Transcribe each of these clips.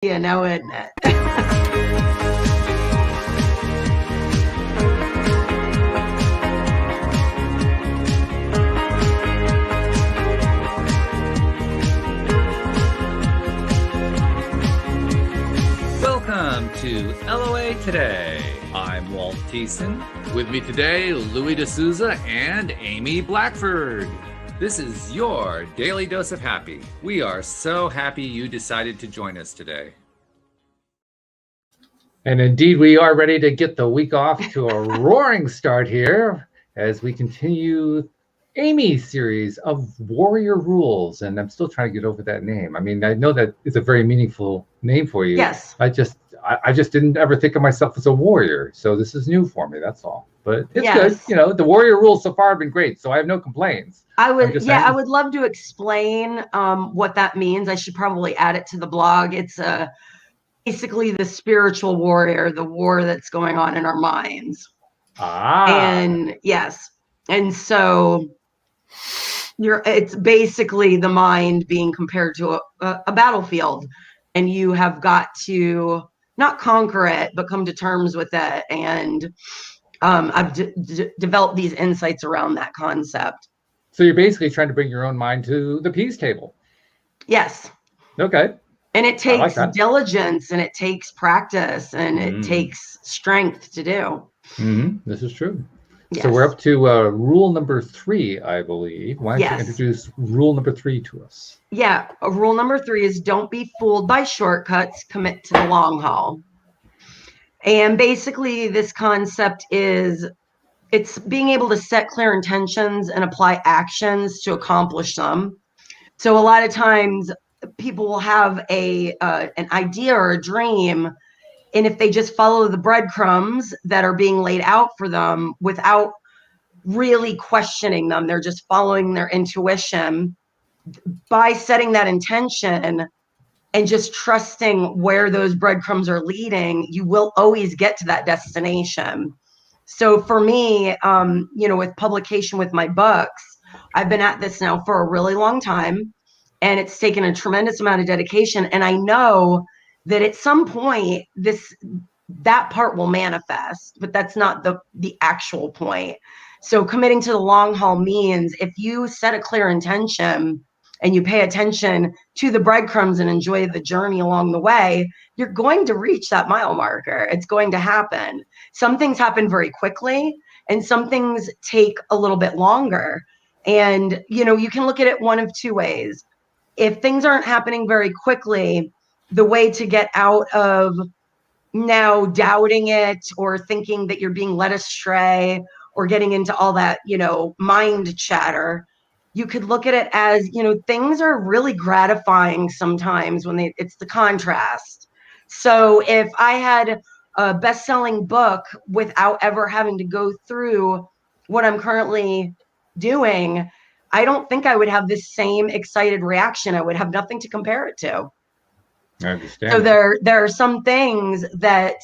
Yeah, now isn't it? Welcome to LOA Today. I'm Walt Thiessen. With me today, Louis D'Souza and Amy Blackford. This is your daily dose of happy. We are so happy you decided to join us today. And indeed, we are ready to get the week off to a roaring start here as we continue Amy's series of Warrior Rules. And I'm still trying to get over that name. I mean, I know that it's a very meaningful name for you. Yes. I just didn't ever think of myself as a warrior. So this is new for me, that's all. But it's good. You know, the Warrior Rules so far have been great. So I have no complaints. I would love to explain what that means. I should probably add it to the blog. It's basically the spiritual warrior, the war that's going on in our minds. And yes. And so it's basically the mind being compared to a battlefield, and you have got to not conquer it, but come to terms with it. And I've developed these insights around that concept. So you're basically trying to bring your own mind to the peace table. Yes. Okay. And it takes diligence, and it takes practice, and it takes strength to do. This is true. Yes. So we're up to rule number 3, I believe. Why don't you introduce rule number 3 to us? Yeah. Rule number 3 is don't be fooled by shortcuts, commit to the long haul. And basically this concept is it's being able to set clear intentions and apply actions to accomplish them. So a lot of times people will have an idea or a dream, and if they just follow the breadcrumbs that are being laid out for them without really questioning them, they're just following their intuition. By setting that intention and just trusting where those breadcrumbs are leading, you will always get to that destination. So for me, with publication with my books, I've been at this now for a really long time, and it's taken a tremendous amount of dedication. And I know that at some point that part will manifest, but that's not the actual point. So committing to the long haul means if you set a clear intention and you pay attention to the breadcrumbs and enjoy the journey along the way, you're going to reach that mile marker. It's going to happen. Some things happen very quickly, and some things take a little bit longer. And, you can look at it one of two ways. If things aren't happening very quickly, the way to get out of now doubting it or thinking that you're being led astray or getting into all that, mind chatter, you could look at it as, things are really gratifying sometimes when it's the contrast. So if I had a best-selling book without ever having to go through what I'm currently doing, I don't think I would have this same excited reaction. I would have nothing to compare it to. I understand. So there are some things that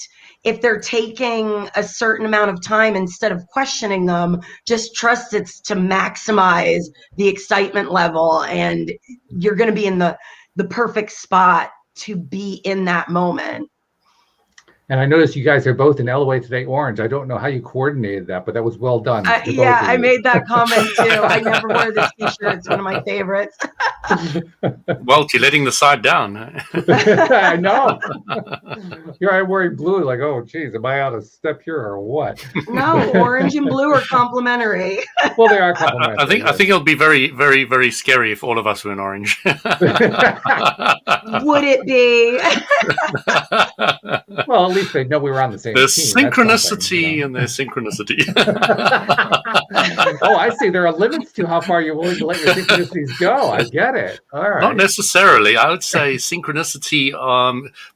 if they're taking a certain amount of time, instead of questioning them, just trust it's to maximize the excitement level, and you're going to be in the perfect spot to be in that moment. And I noticed you guys are both in LOA Today Orange. I don't know how you coordinated that, but that was well done. I made that comment too. I never wear this t-shirt. It's one of my favorites. Well, you're letting the side down. I know. Here I'm wearing blue, like, oh, geez, am I out of step here or what? No, orange and blue are complementary. Well, they are complementary. I think it'll be very, very, very scary if all of us were in orange. Would it be? Well, at least they know we were on the same There's team. synchronicity and there's synchronicity. Oh, I see. There are limits to how far you're willing to let your synchronicities go. I get it. All right. Not necessarily. I would say synchronicity,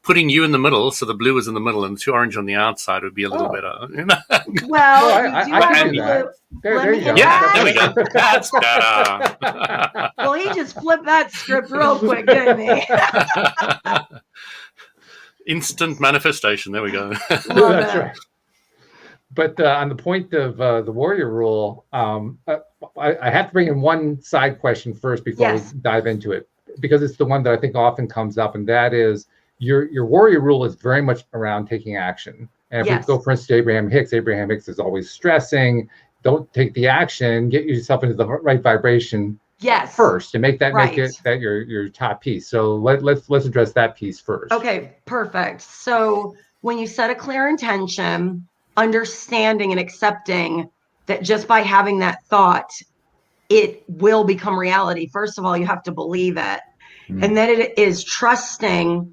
putting you in the middle, so the blue is in the middle and the two orange on the outside would be a little better. Well, I can do that. There you go. Yeah, there we go. That's better. Well, he just flipped that script real quick, didn't he? Instant manifestation. There we go. That's right. But on the point of the warrior rule, I have to bring in one side question first before we dive into it, because it's the one that I think often comes up, and that is, your warrior rule is very much around taking action. And if Yes. we go, for instance, to Abraham Hicks is always stressing. Don't take the action. Get yourself into the right vibration Yes. first, and make Right. it that your top piece. So let's address that piece first. Okay, perfect. So when you set a clear intention, understanding and accepting that just by having that thought, it will become reality. First of all, you have to believe it. Mm. And then it is trusting.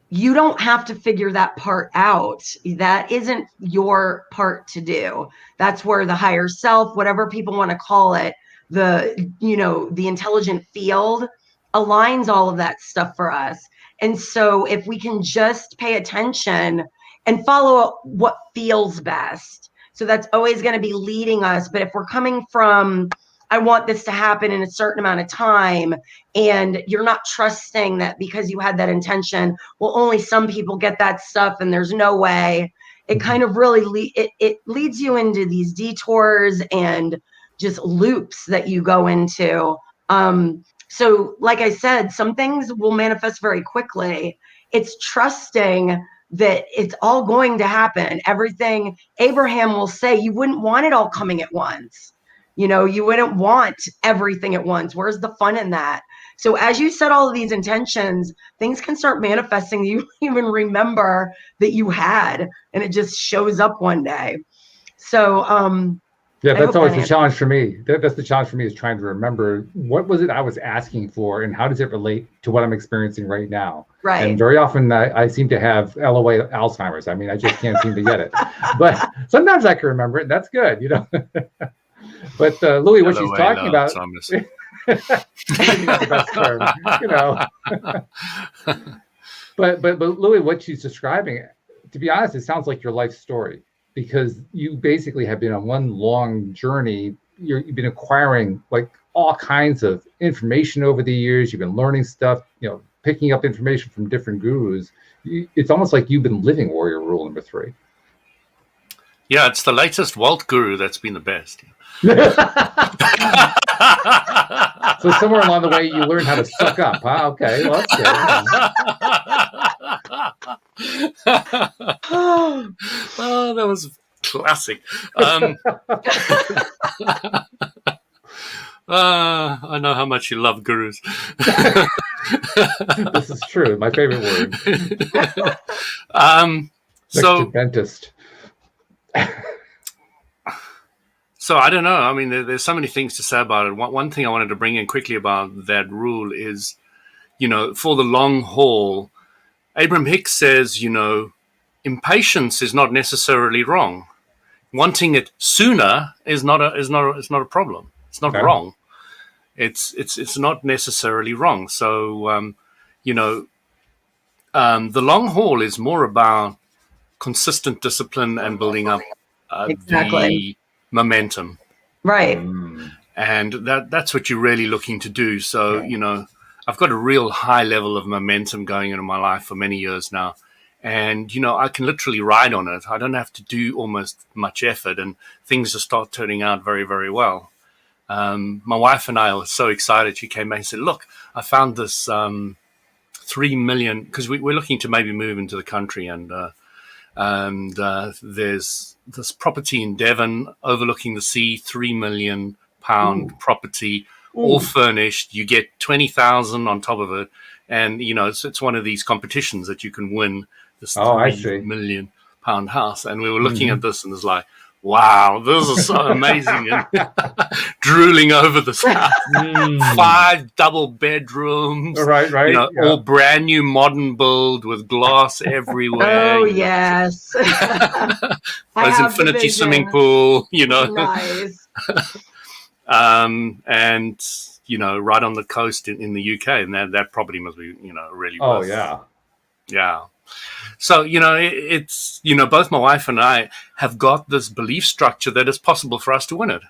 You don't have to figure that part out. That isn't your part to do. That's where the higher self, whatever people want to call it, the intelligent field aligns all of that stuff for us. And so if we can just pay attention and follow what feels best. So that's always going to be leading us. But if we're coming from, I want this to happen in a certain amount of time, and you're not trusting that because you had that intention, well, only some people get that stuff and there's no way. It kind of really it leads you into these detours and just loops that you go into. So like I said, some things will manifest very quickly. It's trusting that it's all going to happen. Everything Abraham will say, you wouldn't want it all coming at once. You wouldn't want everything at once. Where's the fun in that? So as you set all of these intentions, things can start manifesting you even remember that you had, and it just shows up one day. So yeah, that's always the answers. challenge for me. That's the challenge for me, is trying to remember what was it I was asking for, and how does it relate to what I'm experiencing right now. Right. And very often I seem to have LOA Alzheimer's. I mean, I just can't seem to get it. But sometimes I can remember it, and that's good, But Louis, what she's talking about, I think that's the best term, But Louis, what she's describing, to be honest, it sounds like your life story, because you basically have been on one long journey. You've been acquiring like all kinds of information over the years. You've been learning stuff, picking up information from different gurus. It's almost like you've been living Warrior Rule number 3. Yeah, it's the latest Walt Guru that's been the best. So somewhere along the way, you learned how to suck up, huh? Okay, well, that's good. Oh, that was classic. I know how much you love gurus. This is true. My favorite word. Next to dentist. So I don't know. I mean, there's so many things to say about it. One thing I wanted to bring in quickly about that rule is, for the long haul, Abraham Hicks says, impatience is not necessarily wrong. Wanting it sooner is not a problem. It's not wrong. It's not necessarily wrong. So, the long haul is more about consistent discipline and building up the momentum. Right. And that's what you're really looking to do. So, I've got a real high level of momentum going into my life for many years now. And, I can literally ride on it. I don't have to do almost much effort, and things just start turning out very, very well. My wife and I were so excited. She came back and said, look, I found this 3 million, because we're looking to maybe move into the country, and there's this property in Devon overlooking the sea, £3 million property, all furnished. You get 20,000 on top of it, and it's one of these competitions that you can win this £3 million house. And we were looking at this, and it's like, wow, this is so amazing. And drooling over this house. 5 double bedrooms. Right. All brand new modern build with glass everywhere. Oh, yes. There's infinity swimming pool, Nice. And, right on the coast in the UK. And that property must be, really Oh, worth. yeah. Yeah. So, it's, both my wife and I have got this belief structure that it's possible for us to win it.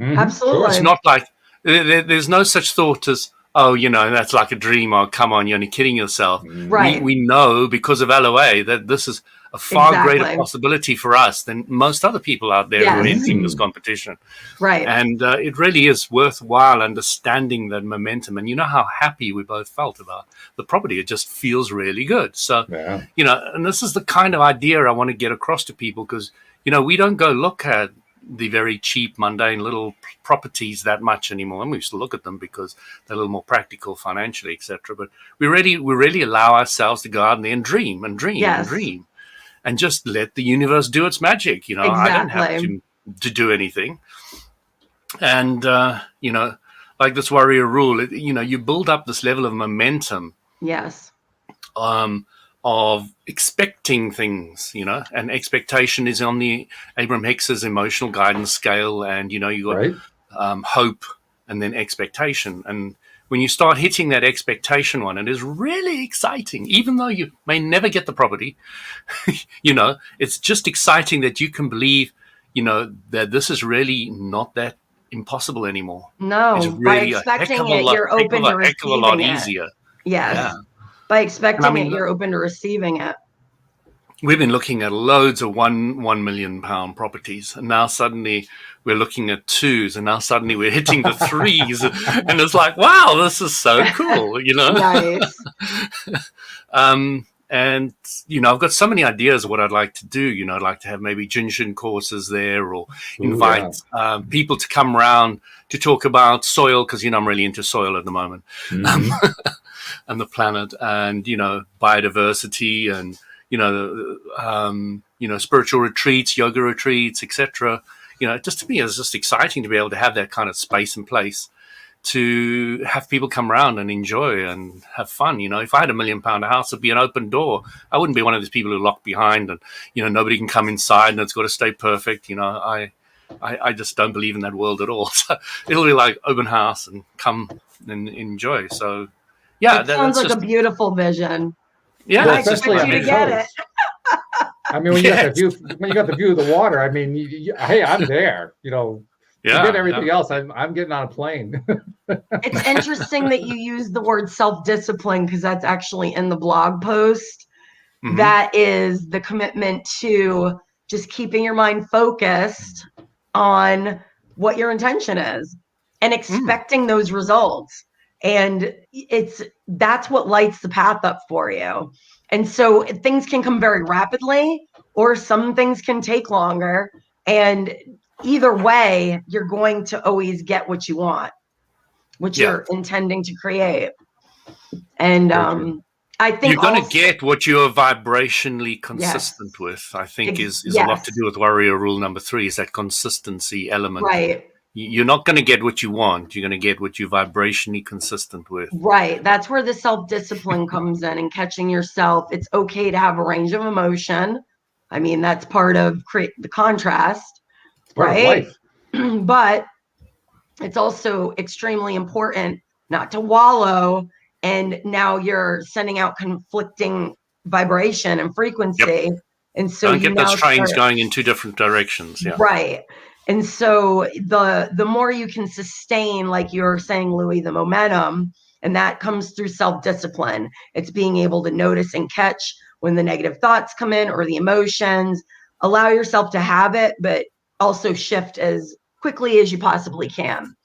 Mm-hmm. Absolutely. It's not like there's no such thought as, oh, that's like a dream, or come on, you're only kidding yourself. Right. We know because of LOA that this is a far greater Exactly. possibility for us than most other people out there who are Yes. entering this competition. Right. And it really is worthwhile understanding that momentum. And you know how happy we both felt about the property. It just feels really good. So, Yeah. you know, and this is the kind of idea I want to get across to people because, you know, we don't go look at the very cheap, mundane little properties that much anymore. And we used to look at them because they're a little more practical financially, etc. But we really allow ourselves to go out there and dream and dream and Yes. dream and just let the universe do its magic. You know, I don't have Exactly. to do anything. And, you know, like this warrior rule, you know, you build up this level of momentum Yes. of expecting things, you know, and expectation is on the Abraham Hicks's emotional guidance scale. And, you know, you got Right. hope and then expectation. And when you start hitting that expectation one, it is really exciting, even though you may never get the property. You know, it's just exciting that you can believe, you know, that this is really not that impossible anymore. No, It's by really a heck expecting of a it, lot, you're open to heck of a lot receiving it. easier. Yes. Yeah. By expecting And I mean, it, you're open to receiving it. we've been looking at loads of £1 million properties, and now suddenly we're looking at twos, and now suddenly we're hitting the threes, and it's like, wow, this is so cool, you know. Nice. And you know, I've got so many ideas of what I'd like to do. You know, I'd like to have maybe Jinshin courses there, or invite people to come around to talk about soil, because you know I'm really into soil at the moment, and the planet, and you know, biodiversity, and you know, spiritual retreats, yoga retreats, etc. You know, just to me, it's just exciting to be able to have that kind of space and place to have people come around and enjoy and have fun. You know, if I had £1 million house, it'd be an open door. I wouldn't be one of those people who are locked behind and, you know, nobody can come inside and it's got to stay perfect. You know, I just don't believe in that world at all. So it'll be like open house and come and enjoy. So, yeah. It sounds like a beautiful vision. Yeah. Well, I it's just expect especially you on to the get coast. it. I mean, when you got the view, when you got the view of the water, I mean, hey, I'm there. You know, forget everything else. I'm getting on a plane. It's interesting that you use the word self-discipline because that's actually in the blog post. Mhm. That is the commitment to just keeping your mind focused on what your intention is and expecting those results. And that's what lights the path up for you. And so things can come very rapidly, or some things can take longer. And either way, you're going to always get what you want, what you're intending to create. And I think you're going to get what you are vibrationally consistent Yes. with. I think is a lot to do with warrior rule number 3, is that consistency element. Right. You're not going to get what you want. You're going to get what you're vibrationally consistent with. Right. That's where the self-discipline comes in and catching yourself. It's okay to have a range of emotion. I mean, that's part of the contrast, Part of right? life. But it's also extremely important not to wallow. And now you're sending out conflicting vibration and frequency. Yep. And so don't get those trains going in 2 different directions. Yeah. Right. And so the more you can sustain, like you were saying, Louis, the momentum, and that comes through self-discipline. It's being able to notice and catch when the negative thoughts come in or the emotions. Allow yourself to have it, but also shift as quickly as you possibly can.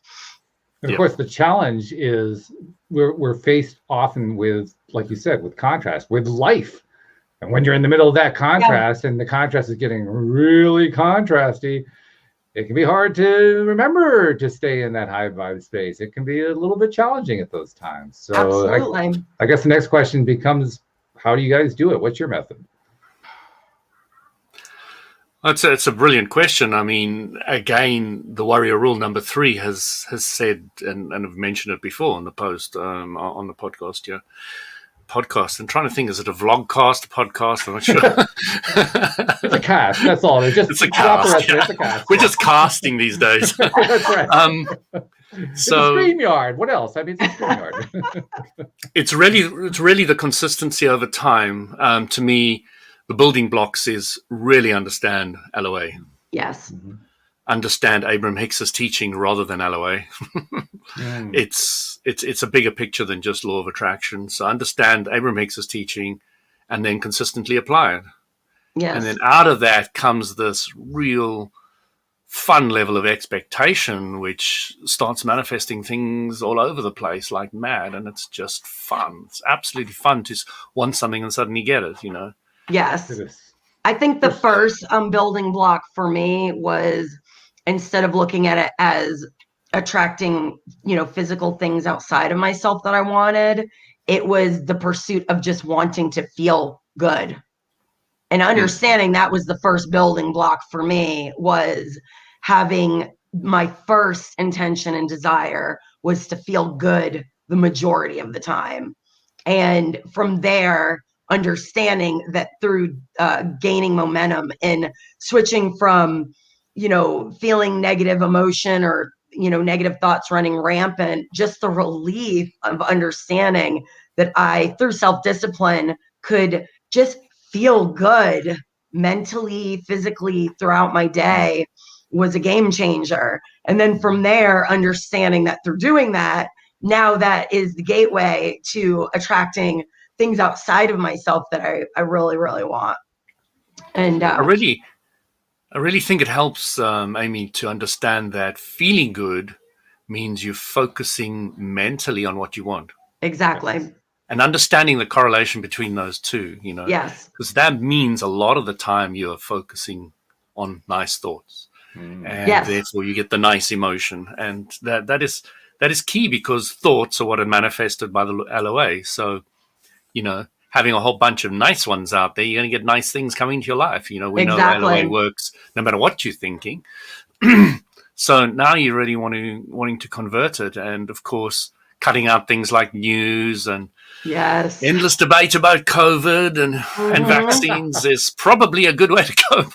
And of course, the challenge is we're faced often with, like you said, with contrast, with life. And when you're in the middle of that contrast and the contrast is getting really contrasty, it can be hard to remember to stay in that high vibe space. It can be a little bit challenging at those times. So Absolutely. I guess the next question becomes, how do you guys do it? What's your method? It's a brilliant question. I mean, again, the warrior rule number 3 has said, and I've mentioned it before on the post, on the podcast, podcast. I'm trying to think, is it a vlogcast, a podcast? I'm not sure. It's a cast. That's all. It's a cast. It's a cast. We're just casting these days. That's right. So it's a StreamYard. What else? I mean, it's a StreamYard. it's really the consistency over time. To me, the building blocks is really understand LOA. Yes. Mm-hmm. Understand Abraham Hicks's teaching rather than LOA. It's a bigger picture than just law of attraction. So understand Abraham Hicks's teaching and then consistently apply it. Yes. And then out of that comes this real fun level of expectation, which starts manifesting things all over the place like mad. And it's just fun. It's absolutely fun to want something and suddenly get it, you know? Yes. It is. I think the first building block for me was, instead of looking at it as attracting, physical things outside of myself that I wanted, it was the pursuit of just wanting to feel good. And understanding that was the first building block for me, was having my first intention and desire was to feel good the majority of the time. And from there, understanding that through gaining momentum and switching from, feeling negative emotion or, negative thoughts running rampant, just the relief of understanding that I, through self-discipline, could just feel good mentally, physically throughout my day was a game changer. And then from there, understanding that through doing that, now that is the gateway to attracting things outside of myself that I really, really want. And I really think it helps, Amy, to understand that feeling good means you're focusing mentally on what you want. Exactly. And understanding the correlation between those two, Yes. because that means a lot of the time you're focusing on nice thoughts, and Yes. therefore you get the nice emotion, and that is key, because thoughts are what are manifested by the LOA. So, having a whole bunch of nice ones out there, you're going to get nice things coming to your life. We Exactly. know LOA works no matter what you're thinking. So now you're really wanting to convert it, and of course, cutting out things like news and Yes. endless debate about COVID and vaccines is probably a good way to go.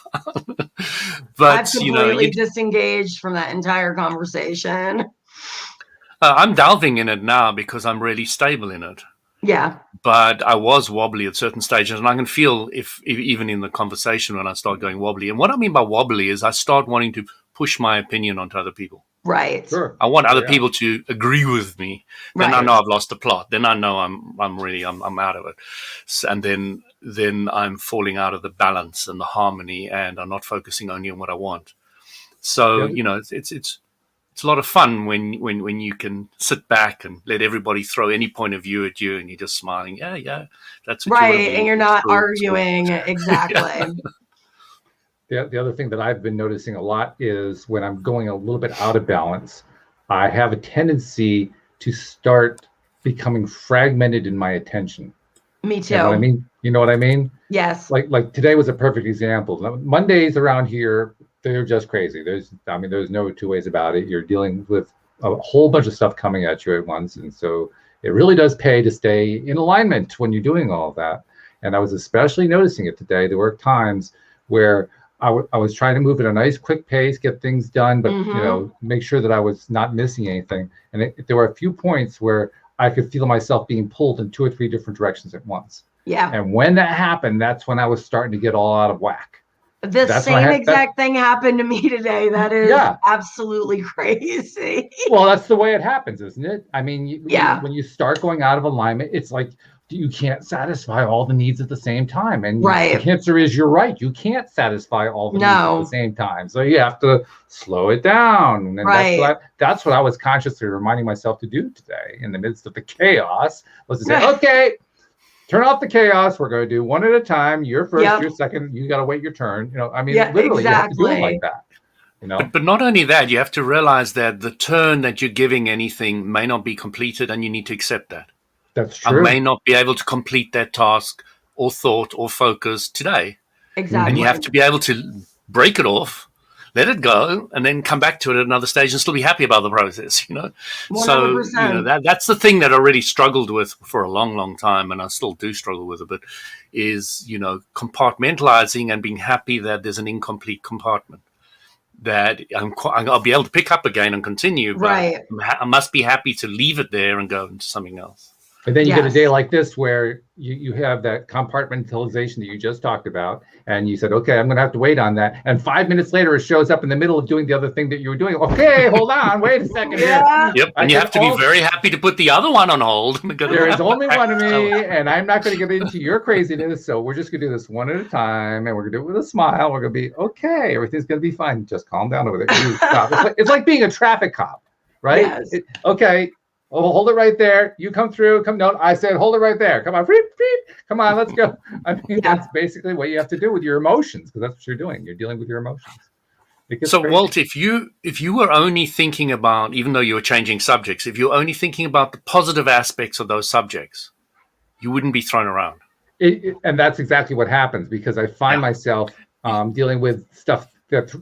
But I've completely disengaged from that entire conversation. I'm delving in it now because I'm really stable in it. Yeah. But I was wobbly at certain stages, and I can feel if even in the conversation when I start going wobbly. And what I mean by wobbly is I start wanting to push my opinion onto other people. Right. Sure. I want other people to agree with me. Then Right. I know I've lost the plot. Then I know I'm out of it. And then I'm falling out of the balance and the harmony, and I'm not focusing only on what I want. So, it's a lot of fun when you can sit back and let everybody throw any point of view at you, and you're just smiling. Yeah, that's what Right. you want to be. And you're not arguing. Exactly. The other thing that I've been noticing a lot is when I'm going a little bit out of balance, I have a tendency to start becoming fragmented in my attention. Me too. You know what I mean? You know what I mean? Yes. Like today was a perfect example. Mondays around here, they're just crazy. There's no two ways about it. You're dealing with a whole bunch of stuff coming at you at once. And so it really does pay to stay in alignment when you're doing all of that. And I was especially noticing it today. There were times where I was trying to move at a nice quick pace, get things done, but make sure that I was not missing anything. And there were a few points where I could feel myself being pulled in 2 or 3 different directions at once. Yeah. And when that happened, that's when I was starting to get all out of whack. The same exact thing happened to me today. That is absolutely crazy. Well, that's the way it happens, isn't it? I mean, Yeah. when you start going out of alignment, it's like you can't satisfy all the needs at the same time. And Right. the answer is you're right. You can't satisfy all the needs at the same time. So you have to slow it down. And Right. that's what I was consciously reminding myself to do today in the midst of the chaos, was to say, okay, turn off the chaos. We're going to do one at a time. You're first, you're second. You got to wait your turn. Literally, you have to do it like that. But not only that, you have to realize that the turn that you're giving anything may not be completed, and you need to accept that. That's true. I may not be able to complete that task or thought or focus today. Exactly. And you have to be able to break it off, let it go, and then come back to it at another stage and still be happy about the process, 100%. So, that's the thing that I really struggled with for a long, long time, and I still do struggle with it, but is, compartmentalizing and being happy that there's an incomplete compartment that I'll be able to pick up again and continue, but Right. I must be happy to leave it there and go into something else. And then you get a Yes. day like this where you have that compartmentalization that you just talked about, and you said, okay, I'm going to have to wait on that. And 5 minutes later, it shows up in the middle of doing the other thing that you were doing. Okay, hold on, wait a second here. Yeah. Yep, I and you can have to be al- very happy to put the other one on hold. There is only one of me, and I'm not going to get into your craziness. So we're just going to do this one at a time, and we're going to do it with a smile. We're going to be okay. Everything's going to be fine. Just calm down over there. You stop. It's like being a traffic cop, right? Yes. Okay. Oh, hold it right there. You come through. Come down. I said, hold it right there. Come on. Beep, beep. Come on. Let's go. I mean, that's basically what you have to do with your emotions, because that's what you're doing. You're dealing with your emotions. It gets So, crazy. Walt, if you were only thinking about, even though you were changing subjects, if you're only thinking about the positive aspects of those subjects, you wouldn't be thrown around. And that's exactly what happens, because I find myself dealing with stuff that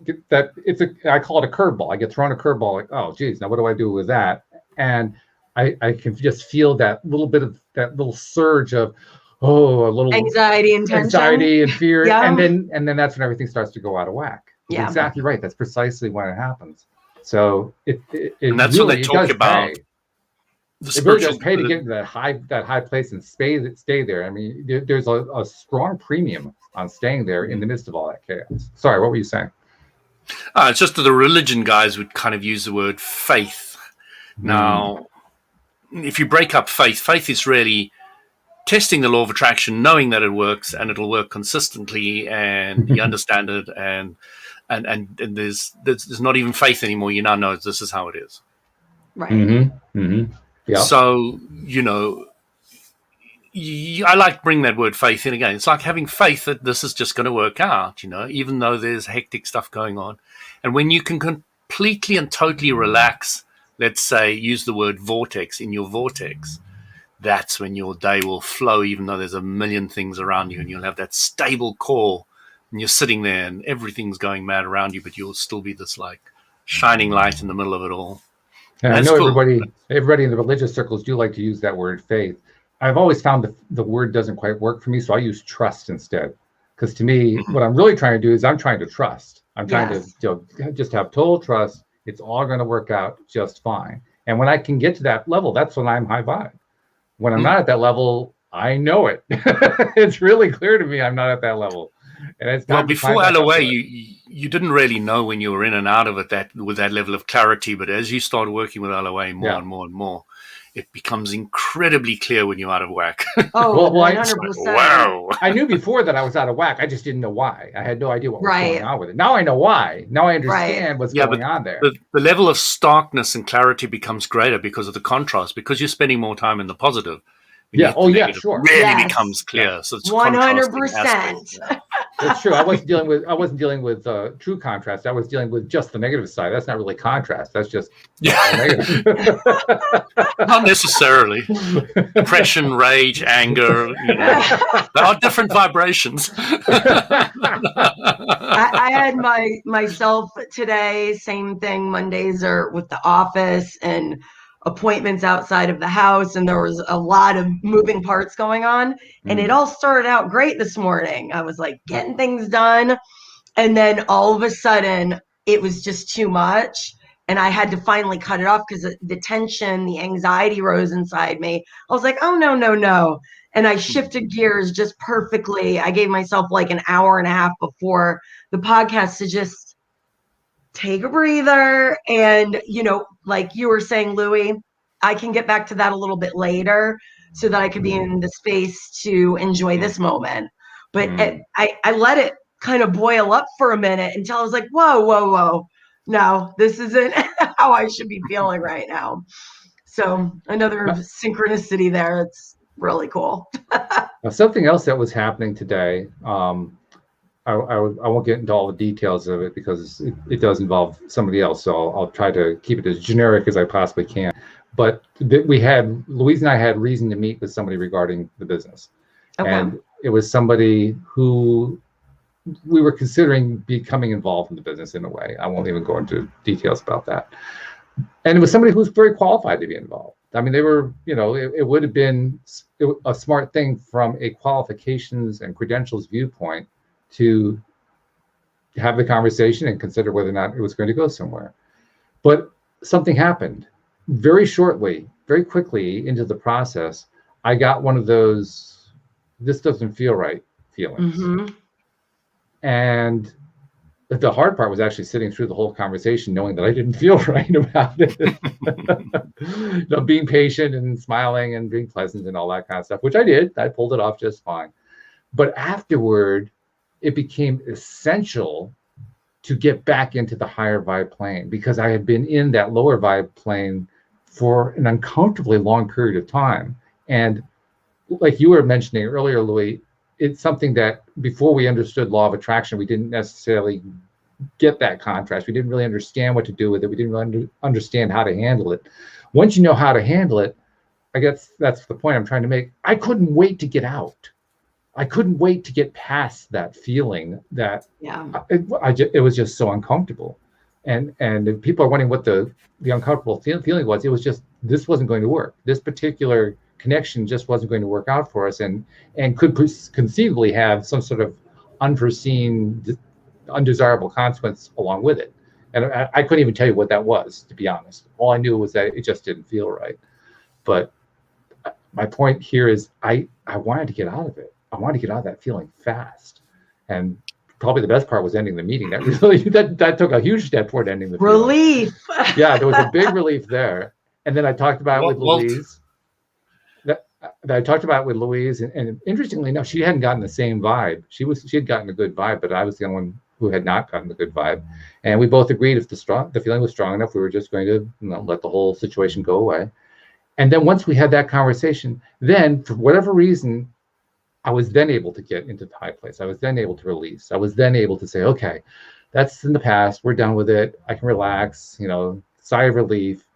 I call it a curveball. I get thrown a curveball, like, oh, geez, now what do I do with that? And I can just feel that little bit of that little surge of, a little Anxiety and tension. anxiety and fear, Yeah. and then that's when everything starts to go out of whack. You're Yeah. exactly right. That's precisely when it happens. So it And that's really, what they it talk does about. pay. The It really spiritual, does pay to get into that high place and stay there. I mean, there's a strong premium on staying there in the midst of all that chaos. Sorry, what were you saying? it's just that the religion guys would kind of use the word faith. Now, if you break up faith is really testing the law of attraction, knowing that it works and it'll work consistently, and you understand it, and there's not even faith anymore. You now know this is how it is. Right. Yeah. So, I like to bring that word faith in again. It's like having faith that this is just going to work out, even though there's hectic stuff going on. And when you can completely and totally relax, let's say, use the word vortex in your vortex, that's when your day will flow, even though there's a million things around you, and you'll have that stable core, and you're sitting there and everything's going mad around you, but you'll still be this like shining light in the middle of it all. And I That's know cool. everybody in the religious circles do like to use that word faith. I've always found the word doesn't quite work for me, so I use trust instead. Because to me, what I'm really trying to do is I'm trying to trust. I'm trying to just have total trust. It's all going to work out just fine. And when I can get to that level, that's when I'm high vibe. When I'm not at that level, I know it. It's really clear to me I'm not at that level. And it's Well, time to before find out LOA, what- you didn't really know when you were in and out of it with that level of clarity. But as you start working with LOA more and more and more, it becomes incredibly clear when you're out of whack. Oh, Well, 100%. Wow. I knew before that I was out of whack. I just didn't know why. I had no idea what was Right. going on with it. Now I know why. Now I understand what's Yeah, going on there. The level of starkness and clarity becomes greater because of the contrast, because you're spending more time in the positive. when Yeah. the Oh, yeah, negative sure. Really Yes. becomes clear. So it's 100%. That's true. I wasn't dealing with true contrast. I was dealing with just the negative side. That's not really contrast. That's just Yeah, negative. not necessarily. Depression, rage, anger. There are different vibrations. I had myself today, same thing. Mondays are with the office and appointments outside of the house, and there was a lot of moving parts going on, and it all started out great this morning. I was like getting things done, and then all of a sudden it was just too much, and I had to finally cut it off because the tension, the anxiety rose inside me. I was like, oh, no. And I shifted gears just perfectly. I gave myself like an hour and a half before the podcast to just take a breather. And, like you were saying, Louie, I can get back to that a little bit later so that I could be in the space to enjoy this moment. But I let it kind of boil up for a minute until I was like, whoa. No, this isn't how I should be feeling right now. So another synchronicity there. It's really cool. Now, something else that was happening today, I won't get into all the details of it because it does involve somebody else. So I'll try to keep it as generic as I possibly can. But Louise and I had reason to meet with somebody regarding the business. Okay. And it was somebody who we were considering becoming involved in the business in a way. I won't even go into details about that. And it was somebody who was very qualified to be involved. I mean, they were, it would have been a smart thing from a qualifications and credentials viewpoint to have the conversation and consider whether or not it was going to go somewhere. But something happened very shortly, very quickly into the process. I got one of those, this doesn't feel right feelings. Mhm. And the hard part was actually sitting through the whole conversation, knowing that I didn't feel right about it. Being patient and smiling and being pleasant and all that kind of stuff, which I did. I pulled it off just fine. But afterward, it became essential to get back into the higher vibe plane, because I had been in that lower vibe plane for an uncomfortably long period of time. And like you were mentioning earlier, Louis, it's something that before we understood law of attraction, we didn't necessarily get that contrast. We didn't really understand what to do with it. We didn't really understand how to handle it. Once you know how to handle it, I guess that's the point I'm trying to make. I couldn't wait to get out. I couldn't wait to get past that feeling that it was just so uncomfortable. And if people are wondering what the uncomfortable feeling was, it was just, this wasn't going to work. This particular connection just wasn't going to work out for us, and could conceivably have some sort of unforeseen, undesirable consequence along with it. And I couldn't even tell you what that was, to be honest. All I knew was that it just didn't feel right. But my point here is I wanted to get out of it. I wanted to get out of that feeling fast. And probably the best part was ending the meeting. That really that took a huge step toward ending the relief. Feeling. Yeah, there was a big relief there. And then I talked about it with Louise. I talked about it with Louise, and interestingly enough, she hadn't gotten the same vibe. She had gotten a good vibe, but I was the only one who had not gotten the good vibe. And we both agreed if the feeling was strong enough, we were just going to let the whole situation go away. And then once we had that conversation, then for whatever reason, I was then able to get into the high place. I was then able to release. I was then able to say, okay, that's in the past. We're done with it. I can relax, sigh of relief,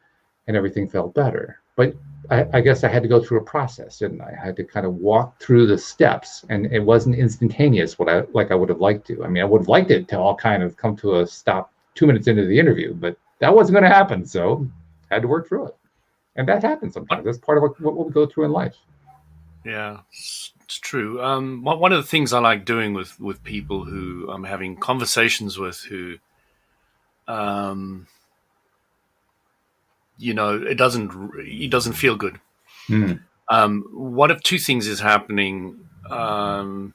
and everything felt better. But I guess I had to go through a process, didn't I? I had to kind of walk through the steps, and it wasn't instantaneous I would have liked to. I mean, I would have liked it to all kind of come to a stop 2 minutes into the interview, but that wasn't going to happen. So I had to work through it. And that happens sometimes. That's part of what we go through in life. Yeah, it's true. One of the things I like doing with people who I'm having conversations with who, it doesn't feel good. One of two things is happening. One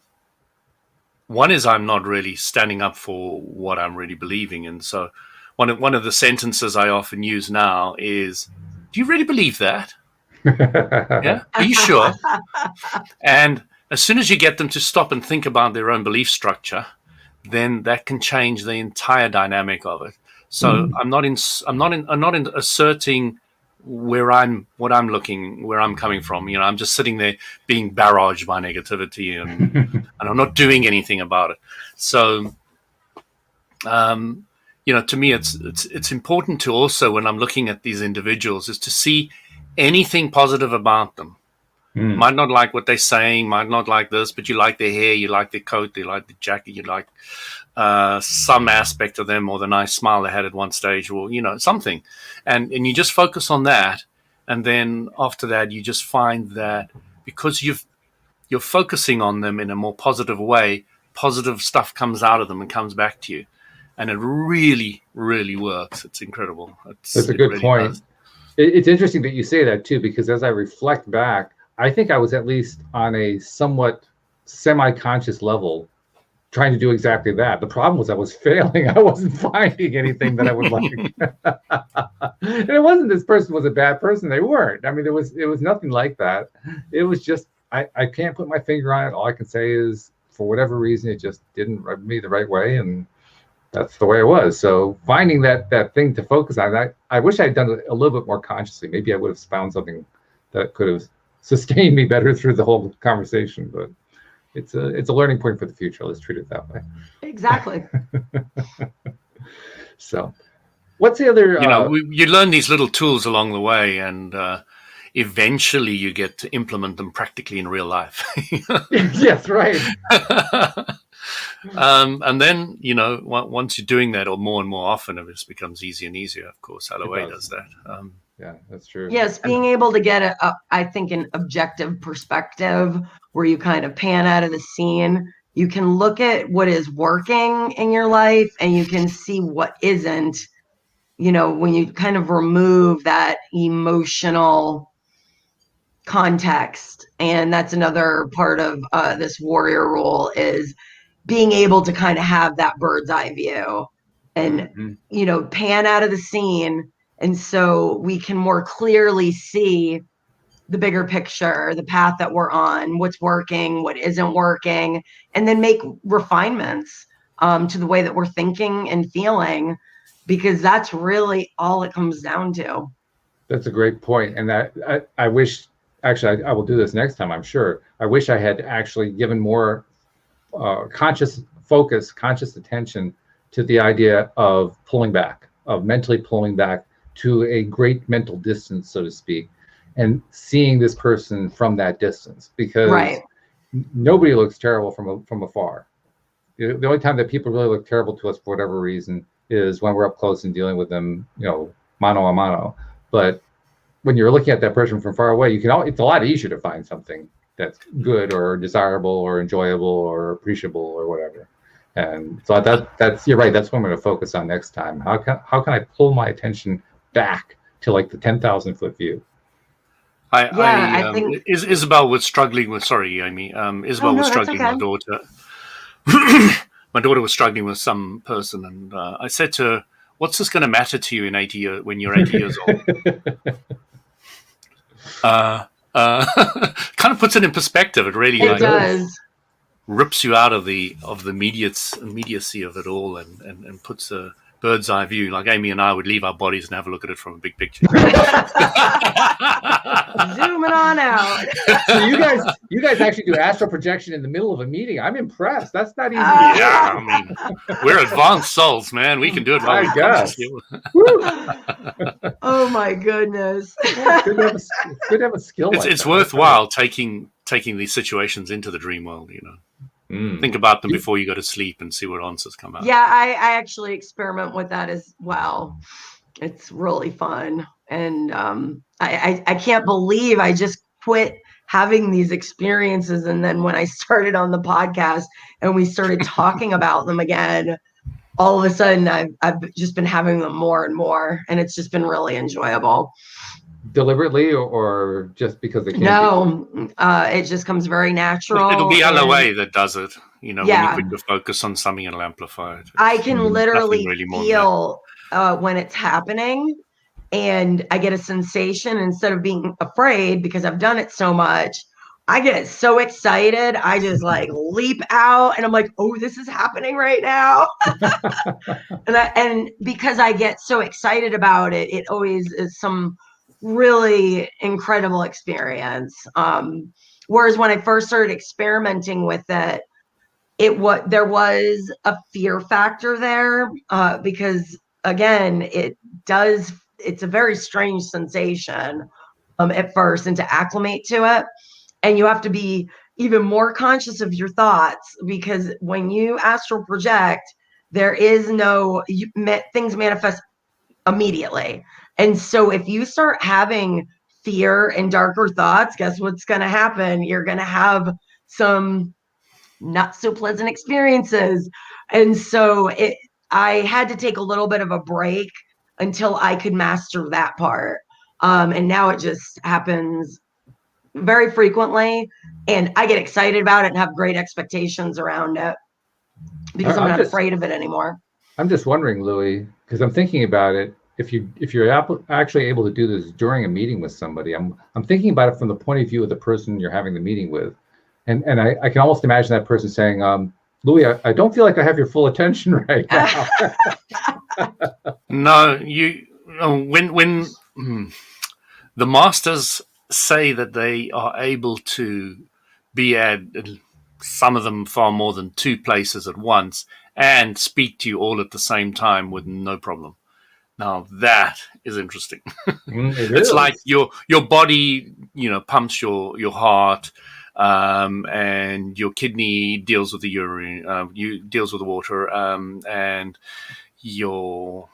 is I'm not really standing up for what I'm really believing. And so one of the sentences I often use now is, do you really believe that? Yeah? Are you sure? And as soon as you get them to stop and think about their own belief structure, then that can change the entire dynamic of it. So I'm not asserting where I'm coming from. I'm just sitting there being barraged by negativity, and I'm not doing anything about it. So, to me, it's important to also, when I'm looking at these individuals, is to see anything positive about them. Might not like what they're saying, might not like this, but you like their hair, you like their coat, you like the jacket, you like some aspect of them, or the nice smile they had at one stage, or something, and you just focus on that, and then after that you just find that because you're focusing on them in a more positive way, positive stuff comes out of them and comes back to you, and it really, really works. It's incredible. That's a good point. It's interesting that you say that too, because as I reflect back, I think I was at least on a somewhat semi-conscious level trying to do exactly that. The problem was I was failing. I wasn't finding anything that I would like. And it wasn't this person was a bad person. They weren't. I mean, it was nothing like that. It was just, I can't put my finger on it. All I can say is, for whatever reason, it just didn't rub me the right way. And that's the way it was. So finding that thing to focus on, I wish I'd done it a little bit more consciously. Maybe I would have found something that could have sustained me better through the whole conversation. But it's a learning point for the future. Let's treat it that way. Exactly. So what's the other? You learn these little tools along the way, and eventually you get to implement them practically in real life. Yes, right. And then, once you're doing that, or more and more often, it just becomes easier and easier. Of course, LOA does that. Yeah, that's true. Yes, being able to get I think, an objective perspective where you kind of pan out of the scene. You can look at what is working in your life, and you can see what isn't. When you kind of remove that emotional context. And that's another part of this warrior rule, is being able to kind of have that bird's eye view and, pan out of the scene. And so we can more clearly see the bigger picture, the path that we're on, what's working, what isn't working, and then make refinements to the way that we're thinking and feeling, because that's really all it comes down to. That's a great point. And I wish, actually, I will do this next time, I'm sure. I wish I had actually given more conscious focus, conscious attention to the idea of pulling back, of mentally pulling back to a great mental distance, so to speak, and seeing this person from that distance, because nobody looks terrible from afar. The only time that people really look terrible to us for whatever reason is when we're up close and dealing with them, mano a mano. But when you're looking at that person from far away, it's a lot easier to find something that's good or desirable or enjoyable or appreciable or whatever. And so that's you're right. That's what I'm going to focus on next time. How can I pull my attention back to like the 10,000-foot view? I think Isabel was struggling with. Sorry, Amy. Isabel was struggling with my daughter. My daughter was struggling with some person, and I said to her, "What's this going to matter to you in 80 years when you're 80 years old?" Kind of puts it in perspective. It really does. Rips you out of the immediacy of it all, and puts a bird's eye view. Like Amy and I would leave our bodies and have a look at it from a big picture. Zooming on out. So you guys actually do astral projection in the middle of a meeting. I'm impressed. That's not easy. Yeah, I mean, we're advanced souls, man. We can do it. I guess. Oh my goodness. It's good to have a skill. It's worthwhile taking these situations into the dream world. Think about them before you go to sleep and see what answers come out. Yeah, I actually experiment with that as well. It's really fun. And I can't believe I just quit having these experiences. And then when I started on the podcast and we started talking about them again, all of a sudden I've just been having them more and more. And it's just been really enjoyable. Deliberately or just because it it just comes very natural. It'll be LOA that does it. When you put your focus on something, it'll amplify it. I can literally feel when it's happening, and I get a sensation. Instead of being afraid, because I've done it so much, I get so excited. I just like leap out, and I'm like, "Oh, this is happening right now!" and because I get so excited about it, it always is some really incredible experience. Whereas when I first started experimenting with it, there was a fear factor there, because again, it's a very strange sensation at first, and to acclimate to it, and you have to be even more conscious of your thoughts, because when you astral project, there is things manifest immediately. And so if you start having fear and darker thoughts, guess what's going to happen? You're going to have some not so pleasant experiences. And so I had to take a little bit of a break until I could master that part. And now it just happens very frequently. And I get excited about it and have great expectations around it, because I'm not afraid of it anymore. I'm just wondering, Louie, because I'm thinking about it. If you're actually able to do this during a meeting with somebody, I'm thinking about it from the point of view of the person you're having the meeting with, and I can almost imagine that person saying, "Louie, I don't feel like I have your full attention right now." No, when the masters say that they are able to be at, some of them, far more than 2 places at once and speak to you all at the same time with no problem. Now that is interesting. It's like your body, pumps your heart, and your kidney deals with the urine, deals with the water, and your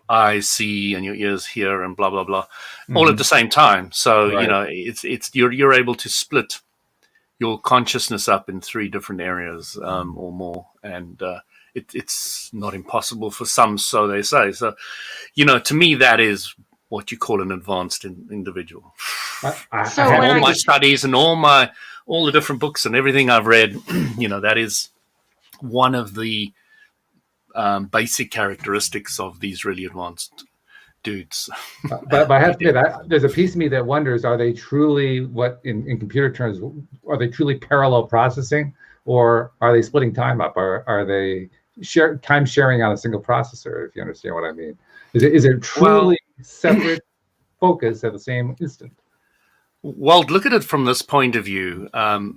eyes see and your ears hear and blah blah blah, all at the same time. So it's you're able to split your consciousness up in 3 different areas or more, and it's not impossible for some, so they say. So, to me, that is what you call an advanced individual. So have when All I- my studies and all the different books and everything I've read, that is one of the basic characteristics of these really advanced dudes. but I have to admit, there's a piece of me that wonders: are they truly what, in computer terms, are they truly parallel processing, or are they splitting time up? Are they time sharing on a single processor? If you understand what I mean, is it truly separate focus at the same instant? Well, look at it from this point of view.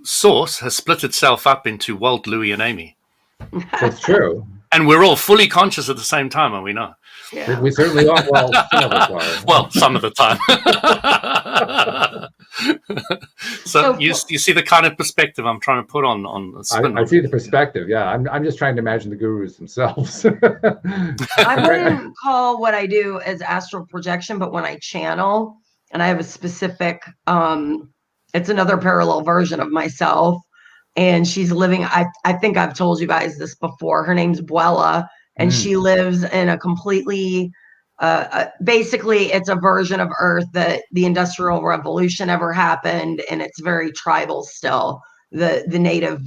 Source has split itself up into Walt, Louis, and Amy. That's true. And we're all fully conscious at the same time, are we not? Yeah. We certainly are. Well, some of us are. Well, some of the time. So you see the kind of perspective I'm trying to put on the spin. I see the perspective. Yeah, I'm just trying to imagine the gurus themselves. I wouldn't call what I do as astral projection, but when I channel and I have a specific, it's another parallel version of myself. And she's living, I think I've told you guys this before. Her name's Buella, and she lives in a completely, basically it's a version of Earth that the Industrial Revolution ever happened. And it's very tribal still, the native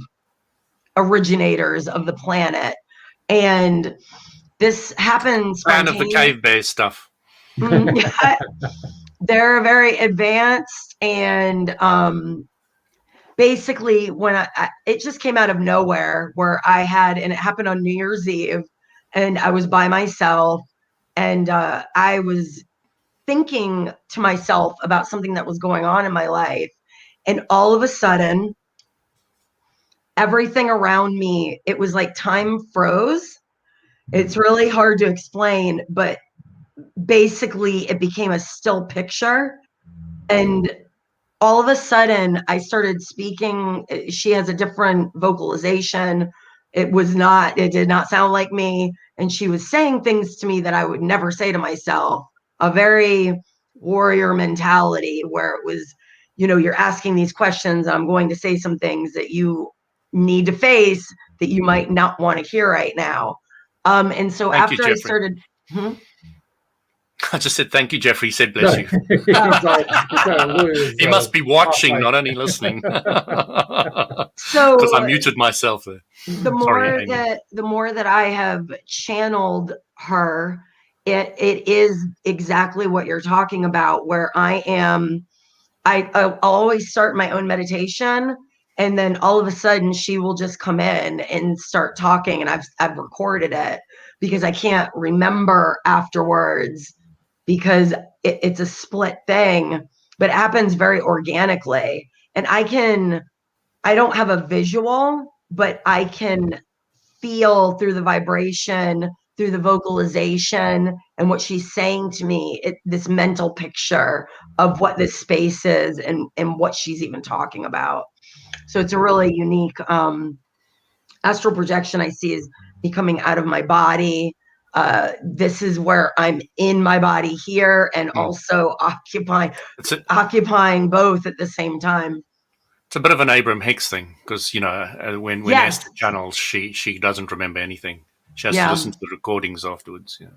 originators of the planet. And this happens. Fan of the cave bear stuff. They're very advanced, and basically when it just came out of nowhere, where and it happened on New Year's Eve, and I was by myself, and I was thinking to myself about something that was going on in my life, and all of a sudden everything around me, it was like time froze. It's really hard to explain, but basically it became a still picture, and all of a sudden I started speaking. She has a different vocalization. It did not sound like me, and she was saying things to me that I would never say to myself. A very warrior mentality, where it was, you're asking these questions, and I'm going to say some things that you need to face that you might not want to hear right now. And so Thank you, after I Jeffrey. started, I just said thank you, Jeffrey. He said bless you. Sorry, He must be watching, not only listening. so Because I muted myself there. the more that I have channeled her, it is exactly what you're talking about, where I'll always start my own meditation, and then all of a sudden she will just come in and start talking, and I've recorded it because I can't remember afterwards, because it's a split thing, but it happens very organically. And I don't have a visual, but I can feel through the vibration, through the vocalization, and what she's saying to me, this mental picture of what this space is and what she's even talking about. So it's a really unique astral projection I see is me coming out of my body. This is where I'm in my body here, and also occupying both at the same time. It's a bit of an Abraham Hicks thing, because when Yes. Esther channels, she doesn't remember anything. She has to listen to the recordings afterwards. Yeah.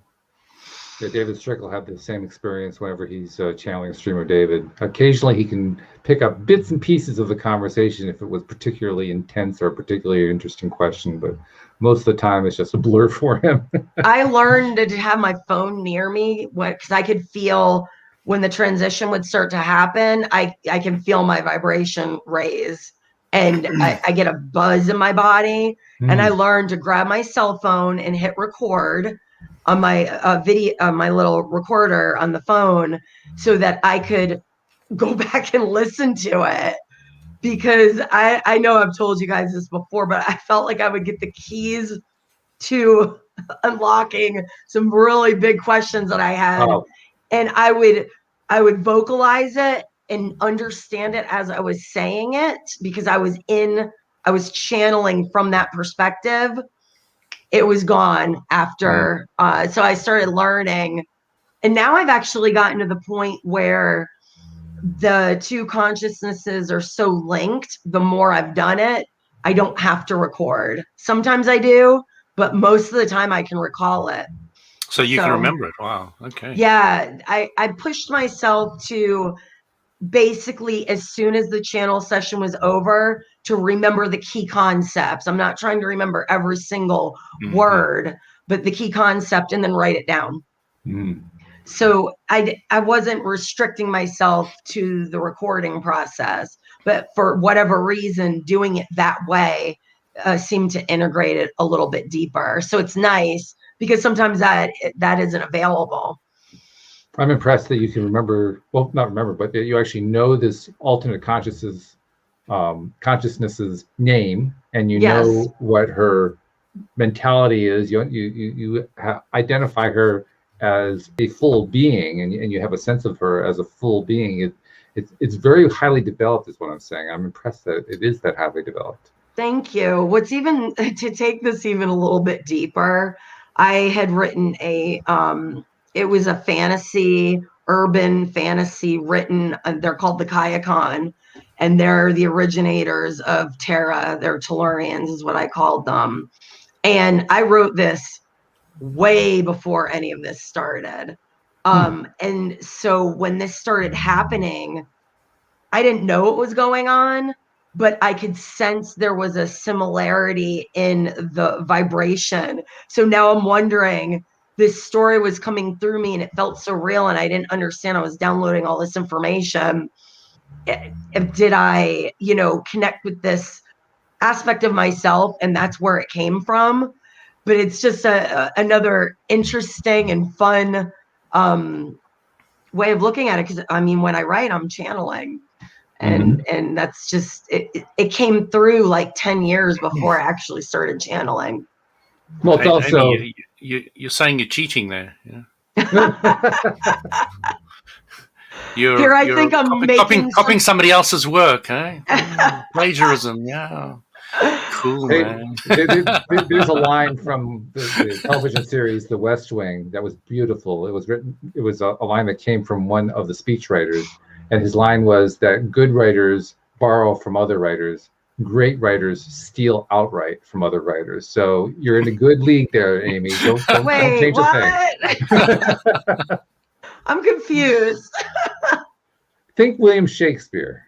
Yeah, David Strickle had the same experience whenever he's channeling a stream of David. Occasionally, he can pick up bits and pieces of the conversation if it was particularly intense or a particularly interesting question, but most of the time it's just a blur for him. I learned to have my phone near me because I could feel when the transition would start to happen. I can feel my vibration raise, and I get a buzz in my body. And I learned to grab my cell phone and hit record on my video, my little recorder on the phone, so that I could go back and listen to it. Because I know I've told you guys this before, but I felt like I would get the keys to unlocking some really big questions that I had. Oh. And I would vocalize it and understand it as I was saying it, because I was channeling from that perspective. It was gone after. So I started learning, and now I've actually gotten to the point where the two consciousnesses are so linked. The more I've done it, I don't have to record. Sometimes I do, but most of the time I can recall it. So you can So- remember it. Wow. Okay. Yeah, I pushed myself to basically, as soon as the channel session was over, to remember the key concepts. I'm not trying to remember every single Mhm. word, but the key concept, and then write it down. Mm. So I wasn't restricting myself to the recording process, but for whatever reason, doing it that way seemed to integrate it a little bit deeper. So it's nice because sometimes that isn't available. I'm impressed that you can remember, well, not remember, but that you actually know this alternate consciousness's name, and you Yes. know what her mentality is. Identify her as a full being, and you have a sense of her as a full being. It's very highly developed, is what I'm saying. I'm impressed that it is that highly developed. Thank you. What's even to take this even a little bit deeper, I had written it was a urban fantasy written, they're called the Kayakon, and they're the originators of Terra. They're Tellurians is what I called them. And I wrote this way before any of this started. And so when this started happening, I didn't know what was going on, but I could sense there was a similarity in the vibration. So now I'm wondering, this story was coming through me and it felt so real, and I didn't understand. I was downloading all this information. Did I, connect with this aspect of myself, and that's where it came from? But it's just another interesting and fun way of looking at it. Because I mean, when I write, I'm channeling. And that's just it came through like 10 years before I actually started channeling. Well, it's also Amy, you're saying you're cheating there. Yeah. Here I think I'm copying somebody else's work, eh? Plagiarism, yeah. Cool, man. There's a line from the television series The West Wing that was beautiful. It was a line that came from one of the speechwriters, and his line was that good writers borrow from other writers, great writers steal outright from other writers. So you're in a good league there, Amy. Don't change a thing. I'm confused. Think William Shakespeare.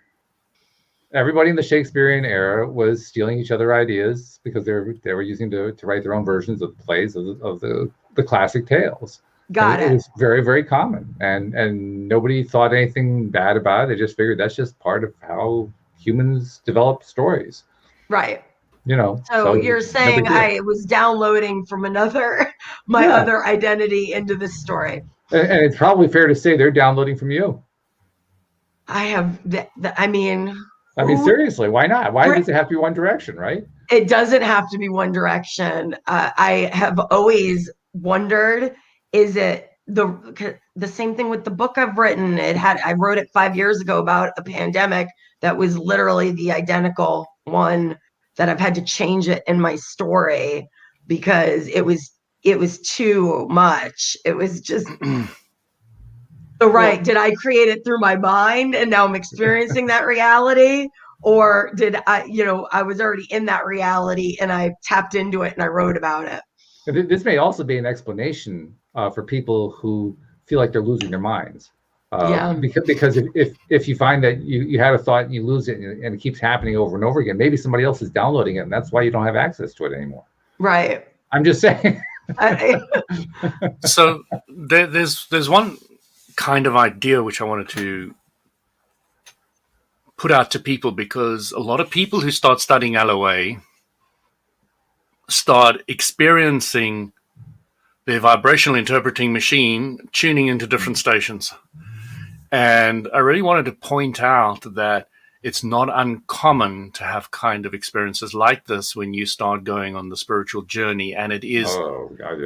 Everybody in the Shakespearean era was stealing each other ideas because they were using to write their own versions of plays of the classic tales. Got it. It was very, very common, and nobody thought anything bad about it. They just figured that's just part of how humans develop stories. Right. So you're saying I was downloading from my other identity into this story. And it's probably fair to say they're downloading from you. I have, I mean, seriously, why not? Why does it have to be one direction, right? It doesn't have to be one direction. I have always wondered, is it the same thing with the book I've written? I wrote it 5 years ago about a pandemic that was literally the identical one that I've had to change it in my story because it was too much. It was just so right. Did I create it through my mind and now I'm experiencing that reality? Or did I was already in that reality and I tapped into it and I wrote about it? This may also be an explanation for people who feel like they're losing their minds. Because if you find that you had a thought and you lose it and it keeps happening over and over again, maybe somebody else is downloading it and that's why you don't have access to it anymore. Right. I'm just saying. So there's one kind of idea which I wanted to put out to people, because a lot of people who start studying LOA start experiencing their vibrational interpreting machine tuning into different stations. And I really wanted to point out that it's not uncommon to have kind of experiences like this when you start going on the spiritual journey. And it is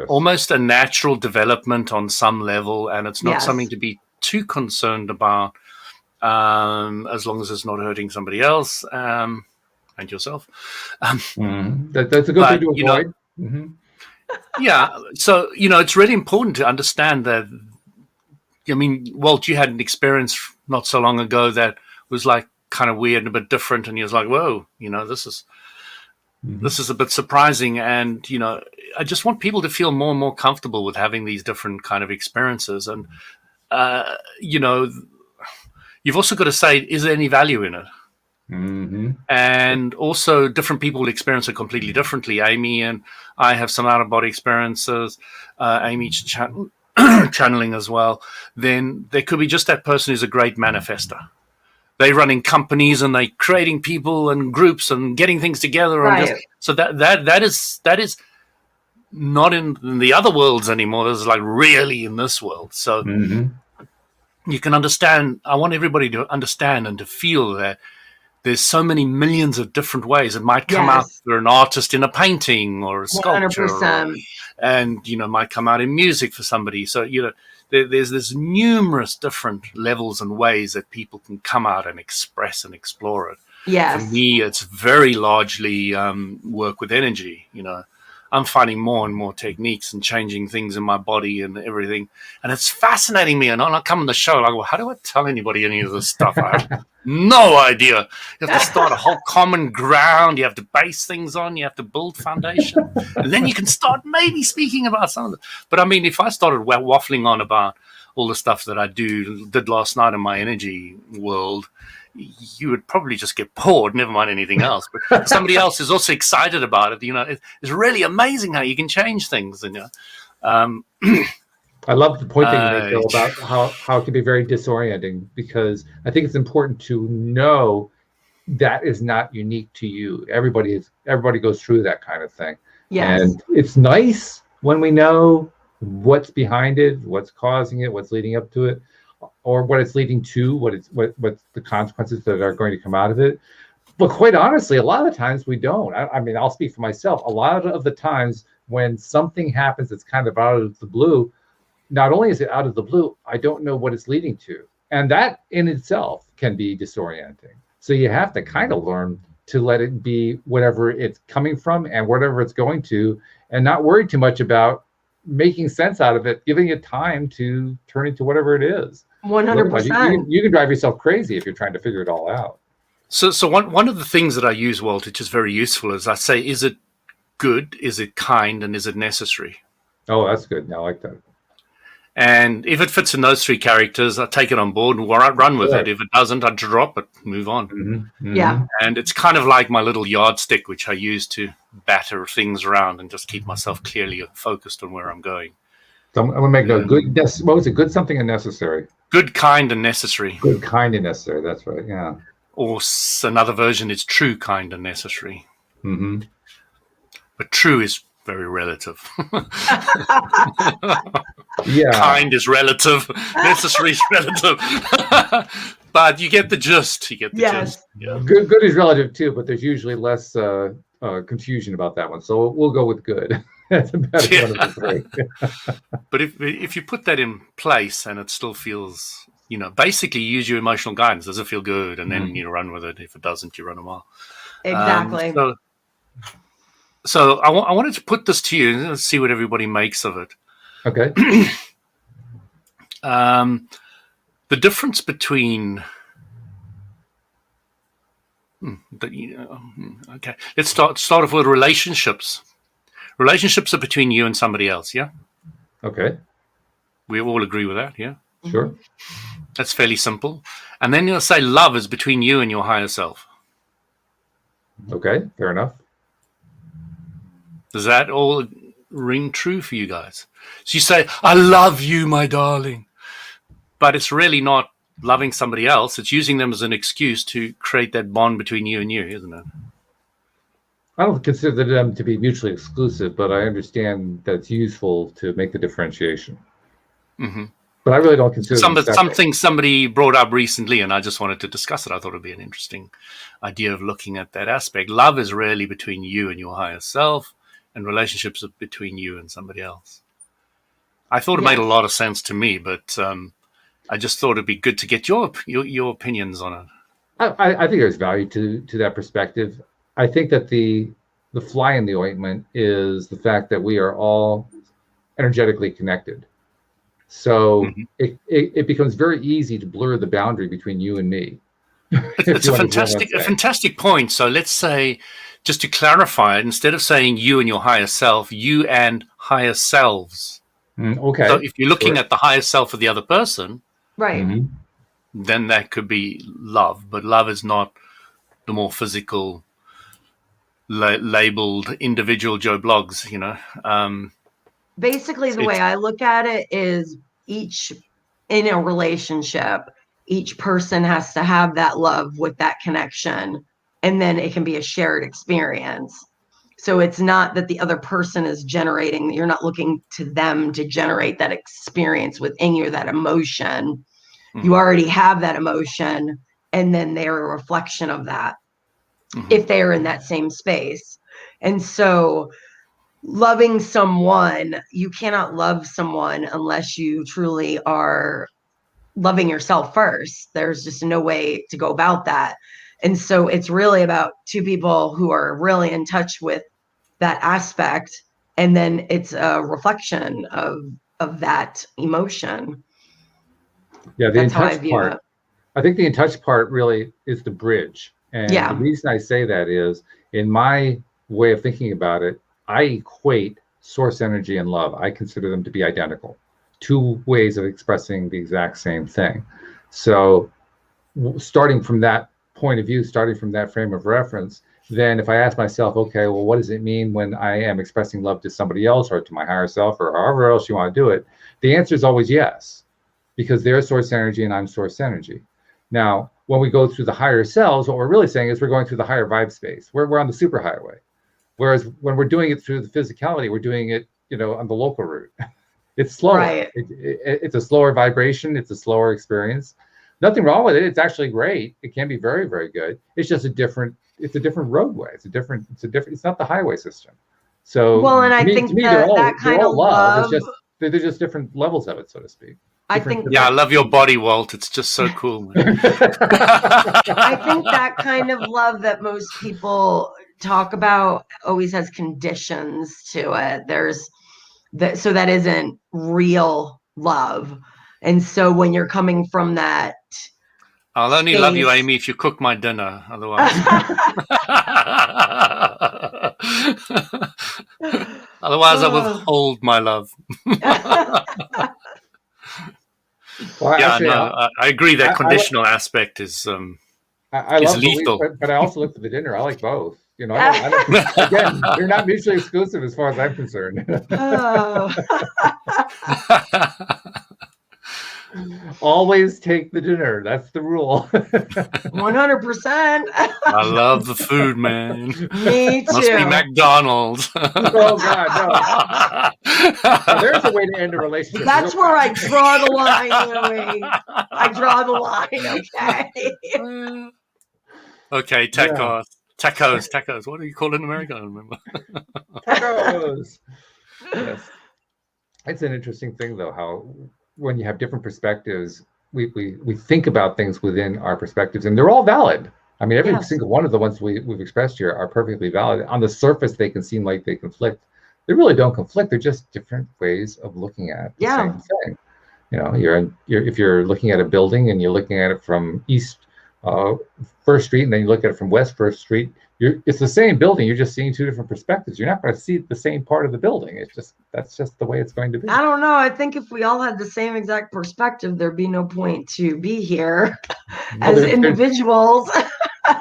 almost a natural development on some level. And it's not something to be too concerned about, as long as it's not hurting somebody else and yourself. That's a good thing to avoid. Yeah. So, it's really important to understand that. I mean, Walt, you had an experience not so long ago that was like kind of weird and a bit different. And you was like, whoa, this is. This is a bit surprising, and I just want people to feel more and more comfortable with having these different kind of experiences. And you've also got to say, is there any value in it? Mm-hmm. And also, different people experience it completely differently. Amy and I have some out of body experiences. Amy channeling as well. Then there could be just that person who's a great manifester. They're running companies and they're creating people and groups and getting things together. Right. So that is not in the other worlds anymore. This is like really in this world. So you can understand. I want everybody to understand and to feel that there's so many millions of different ways. It might come out for an artist in a painting or a sculpture, 100%. and might come out in music for somebody. So there's numerous different levels and ways that people can come out and express and explore it. Yes. For me, it's very largely work with energy. I'm finding more and more techniques and changing things in my body and everything. And it's fascinating me. And I come on the show, I go, how do I tell anybody any of this stuff? I have no idea. You have to start a whole common ground. You have to base things on. You have to build foundation. And then you can start maybe speaking about some of it. But I mean, if I started waffling on about all the stuff that I did last night in my energy world, you would probably just get bored, never mind anything else. But somebody else is also excited about it. It's really amazing how you can change things. And I love the point that you make, Bill, about how it can be very disorienting, because I think it's important to know that is not unique to you. Everybody goes through that kind of thing. Yes. And it's nice when we know what's behind it, what's causing it, what's leading up to it, or what it's leading to, what's the consequences that are going to come out of it. But quite honestly, a lot of the times we don't. I mean, I'll speak for myself. A lot of the times when something happens that's kind of out of the blue, not only is it out of the blue, I don't know what it's leading to. And that in itself can be disorienting. So you have to kind of learn to let it be whatever it's coming from and whatever it's going to, and not worry too much about making sense out of it, giving it time to turn into whatever it is. 100%. You can drive yourself crazy if you're trying to figure it all out. So one of the things that I use, Walt, which is very useful, is I say, is it good, is it kind, and is it necessary? Oh, that's good. I like that. And if it fits in those three characters, I take it on board and run with it. If it doesn't, I drop it, move on. Mm-hmm. Mm-hmm. Yeah. And it's kind of like my little yardstick, which I use to batter things around and just keep myself clearly focused on where I'm going. So I'm going to make a good, what was it? Good, something, and necessary. Good, kind, and necessary. Good, kind, and necessary. That's right. Yeah. Or another version is true, kind, and necessary. Mm-hmm. But true is very relative. Yeah. Kind is relative. Necessary is relative. But you get the gist. Yes. Yeah. Good is relative too, but there's usually less confusion about that one. So we'll go with good. That's a better one of the three. But if you put that in place and it still feels, basically use your emotional guidance. Does it feel good? And then you run with it. If it doesn't, you run a mile. Exactly. So I wanted to put this to you and see what everybody makes of it. Okay. The difference between okay, let's start off with relationships. Relationships are between you and somebody else, yeah? Okay. We all agree with that, yeah? Sure. That's fairly simple. And then you'll say love is between you and your higher self. Okay, fair enough. Does that all ring true for you guys? So you say, I love you, my darling. But it's really not loving somebody else. It's using them as an excuse to create that bond between you and you, isn't it? I don't consider them to be mutually exclusive, but I understand that it's useful to make the differentiation. Mm-hmm. But I really don't consider something somebody brought up recently, and I just wanted to discuss it. I thought it would be an interesting idea of looking at that aspect. Love is really between you and your higher self, and relationships are between you and somebody else. I thought it made a lot of sense to me, but I just thought it'd be good to get your opinions on it. I think there's value to that perspective. I think that the fly in the ointment is the fact that we are all energetically connected. So it becomes very easy to blur the boundary between you and me. It's you a want to zoom in. fantastic point. So let's say, just to clarify it, instead of saying you and your higher self, you and higher selves. Okay. So if you're looking Sure. at the higher self of the other person, Right. Mhm. then that could be love. But love is not the more physical, labeled individual Joe Blogs, Basically, the way I look at it is each in a relationship, each person has to have that love with that connection, and then it can be a shared experience. So it's not that the other person is generating, you're not looking to them to generate that experience within you, that emotion. You already have that emotion, and then they're a reflection of that if they are in that same space. And so loving someone, you cannot love someone unless you truly are loving yourself first. There's just no way to go about that. And so it's really about two people who are really in touch with that aspect, and then it's a reflection of that emotion. Yeah, the in That's how I touch view part. it. I think the in touch part really is the bridge. And Yeah. the reason I say that is, in my way of thinking about it, I equate source energy and love. I consider them to be identical, two ways of expressing the exact same thing. So starting from that point of view, starting from that frame of reference, then if I ask myself, okay, well, what does it mean when I am expressing love to somebody else or to my higher self or however else you want to do it? The answer is always yes, because they're source energy and I'm source energy. Now, when we go through the higher selves, what we're really saying is we're going through the higher vibe space. We're on the superhighway. Whereas when we're doing it through the physicality, we're doing it, on the local route. It's slower. Right. It's a slower vibration. It's a slower experience. Nothing wrong with it. It's actually great. It can be very, very good. It's just a different roadway. It's not the highway system. So Well, and I to me, think they're all that kind of love. love, It's just they're just different levels of it, so to speak. I think Yeah, I love your body, Walt. It's just so cool. I think that kind of love that most people talk about always has conditions to it. There's that, so that isn't real love. And so when you're coming from that, I'll only love you, space- Amy, if you cook my dinner. Otherwise, otherwise, I withhold my love. Well, Yeah, actually, no, I agree. That I conditional aspect is I is love both, lethal. but I also look for the dinner. I like both. I don't, again, they're not mutually exclusive as far as I'm concerned. Oh. Always take the dinner. That's the rule. 100%. I love the food, man. Me too. Must be McDonald's. Oh God, no. Now, there's a way to end a relationship. That's where I draw the line, Louie. I draw the line, okay? Okay, tacos. Tacos. What do you call it in America? I don't remember. Tacos. Yes. It's an interesting thing, though, how when you have different perspectives, we think about things within our perspectives, and they're all valid. I mean, every single one of the ones we've expressed here are perfectly valid. On the surface, they can seem like they conflict. They really don't conflict. They're just different ways of looking at the same thing. If you're looking at a building and you're looking at it from East First Street, and then you look at it from West First Street, it's the same building. You're just seeing two different perspectives. You're not going to see the same part of the building. That's just the way it's going to be. I don't know. I think if we all had the same exact perspective, there'd be no point to be here as individuals.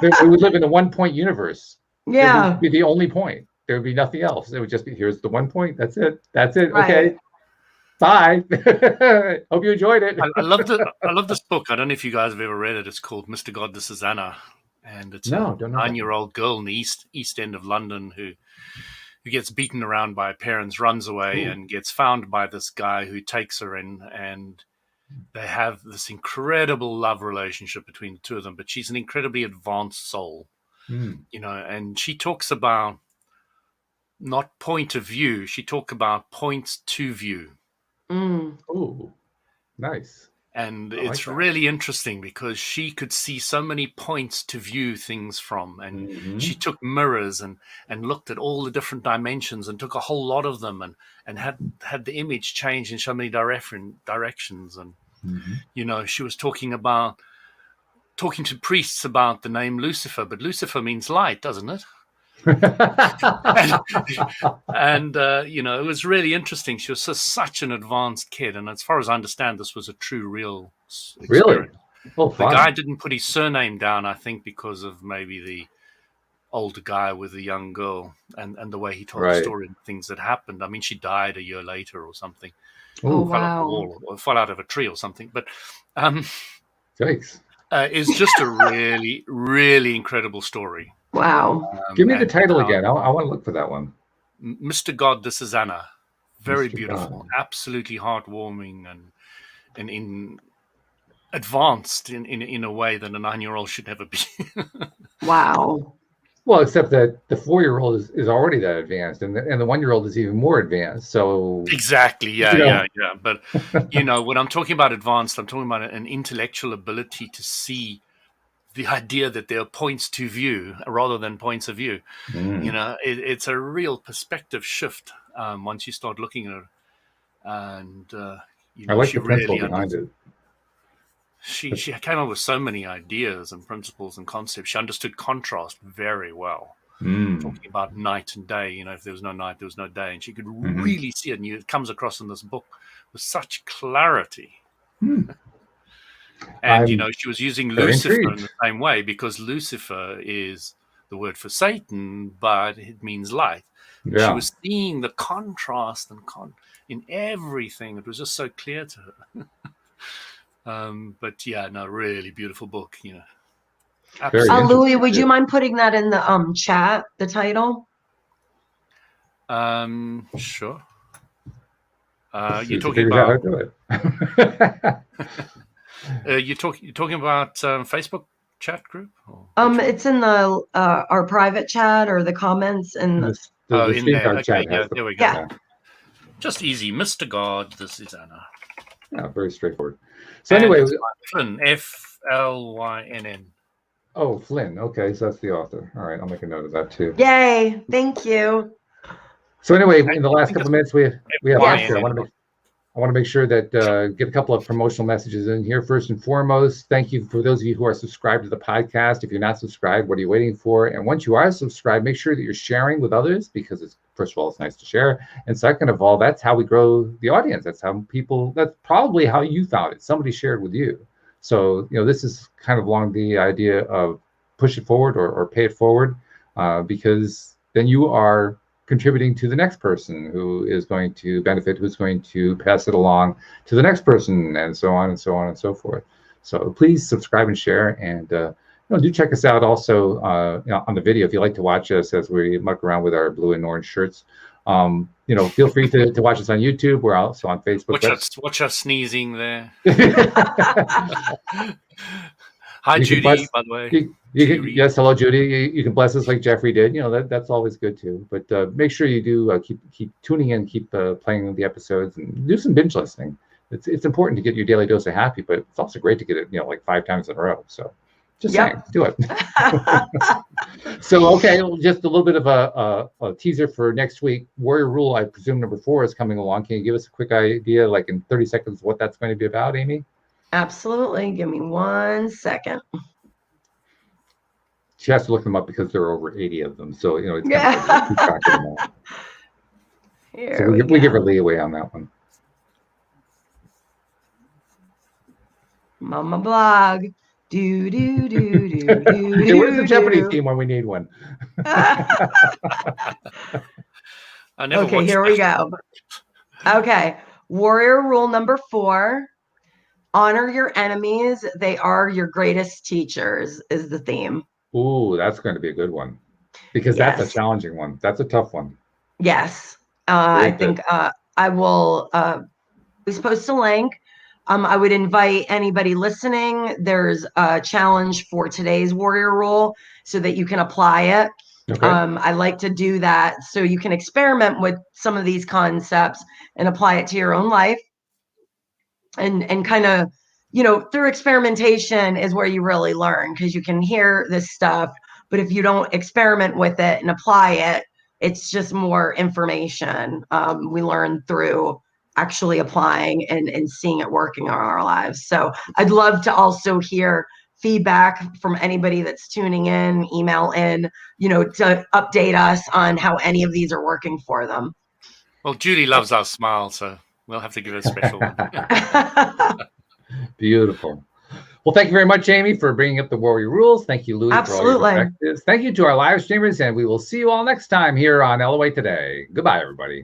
We would live in a one-point universe. Yeah. It would be the only point. There would be nothing else. It would just be, here's the one point. That's it. Right. Okay. Bye. Hope you enjoyed it. I love this book. I don't know if you guys have ever read it. It's called Mr. God, This Is Anna. And it's a 9-year-old girl in the East End of London who gets beaten around by her parents, runs away, and gets found by this guy who takes her in, and they have this incredible love relationship between the two of them. But she's an incredibly advanced soul, and she talks about not point of view. She talks about points to view. Oh, nice. And it's really interesting because she could see so many points to view things from. And she took mirrors and looked at all the different dimensions and took a whole lot of them and had the image change in so many directions. And, she was talking about talking to priests about the name Lucifer, but Lucifer means light, doesn't it? And it was really interesting. She was such an advanced kid, and as far as I understand, this was a true, real experience. Really? Oh, The fun. guy didn't put his surname down, I think, because of maybe the older guy with the young girl and the way he told the story and things that happened. I mean, she died a year later or something. Oh, Fell off the wow. wall or fell out of a tree or something. But Thanks. it's just a really, really incredible story. Wow. Give me the title again. I want to look for that one. Mr. God, This Is Anna. Very Mr. beautiful, God. absolutely heartwarming, and in advanced in a way that a 9-year-old should never be. Wow. Well, except that the 4-year-old is already that advanced, and the 1-year-old is even more advanced. So Exactly, yeah, You know. yeah. But when I'm talking about advanced, I'm talking about an intellectual ability to see the idea that there are points to view rather than points of view. It's a real perspective shift once you start looking at it. And I like she the principle really behind it. She came up with so many ideas and principles and concepts. She understood contrast very well. Talking about night and day, if there was no night, there was no day, and she could really see it. And it comes across in this book with such clarity. And she was using Lucifer in the same way, because Lucifer is the word for Satan, but it means light. Yeah. She was seeing the contrast and in everything. It was just so clear to her. But yeah, no, really beautiful book. Very Louis, would you mind putting that in the chat, the title? Sure. You're talking about how to do it. You're talking about Facebook chat group? It's in the our private chat or the comments and the in there. StreamYard Okay, chat yeah, has there we go. Yeah. Just easy, Mr. God, This Is Anna. Yeah, very straightforward. So anyway, Flynn, Flynn. Oh, Flynn. Okay, so that's the author. All right, I'll make a note of that too. Yay! Thank you. So anyway, in the last couple of minutes we have FYNN. I want to make sure that get a couple of promotional messages in here. First and foremost, thank you for those of you who are subscribed to the podcast. If you're not subscribed, what are you waiting for? And once you are subscribed, make sure that you're sharing with others, because first of all, it's nice to share. And second of all, that's how we grow the audience. That's probably how you found it. Somebody shared with you. So, this is kind of along the idea of push it forward or pay it forward, because then you are contributing to the next person who is going to benefit, who's going to pass it along to the next person, and so on and so on and so forth. So please subscribe and share, and do check us out also on the video if you like to watch us as we muck around with our blue and orange shirts. Feel free to watch us on YouTube. We're also on Facebook. Watch us sneezing there. Hi, Judy, by the way. Yes, hello, Judy. You can bless us like Jeffrey did. That's always good too. But make sure you do keep tuning in, keep playing the episodes, and do some binge listening. It's important to get your daily dose of happy, but it's also great to get it like 5 times in a row. So just saying, do it. So okay, just a little bit of a teaser for next week. Warrior Rule, I presume number 4 is coming along. Can you give us a quick idea, like in 30 seconds, what that's going to be about, Amy? Absolutely. Give me 1 second. She has to look them up because there are over 80 of them. So, it's kind Yeah. of hard to keep track of them all. Here So we give her leeway on that one. Mama blog. Do do do do do. Hey, where's the Jeopardy theme when we need one? Okay, here we go. Okay. Warrior Rule number 4. Honor your enemies. They are your greatest teachers is the theme. Ooh, that's going to be a good one. Because that's a challenging one. That's a tough one. Yes. I think I will we post a link. I would invite anybody listening. There's a challenge for today's Warrior Rule so that you can apply it. Okay. I like to do that so you can experiment with some of these concepts and apply it to your own life. And kind of, through experimentation is where you really learn, because you can hear this stuff, but if you don't experiment with it and apply it, it's just more information. We learn through actually applying and seeing it working in our lives. So I'd love to also hear feedback from anybody that's tuning in, email in, to update us on how any of these are working for them. Well, Judy loves our smile, so we'll have to give her a special one. Beautiful. Well, thank you very much, Amy, for bringing up the Warrior Rules. Thank you, Louie, for all your perspectives. Thank you to our live streamers, and we will see you all next time here on LOA Today. Goodbye, everybody.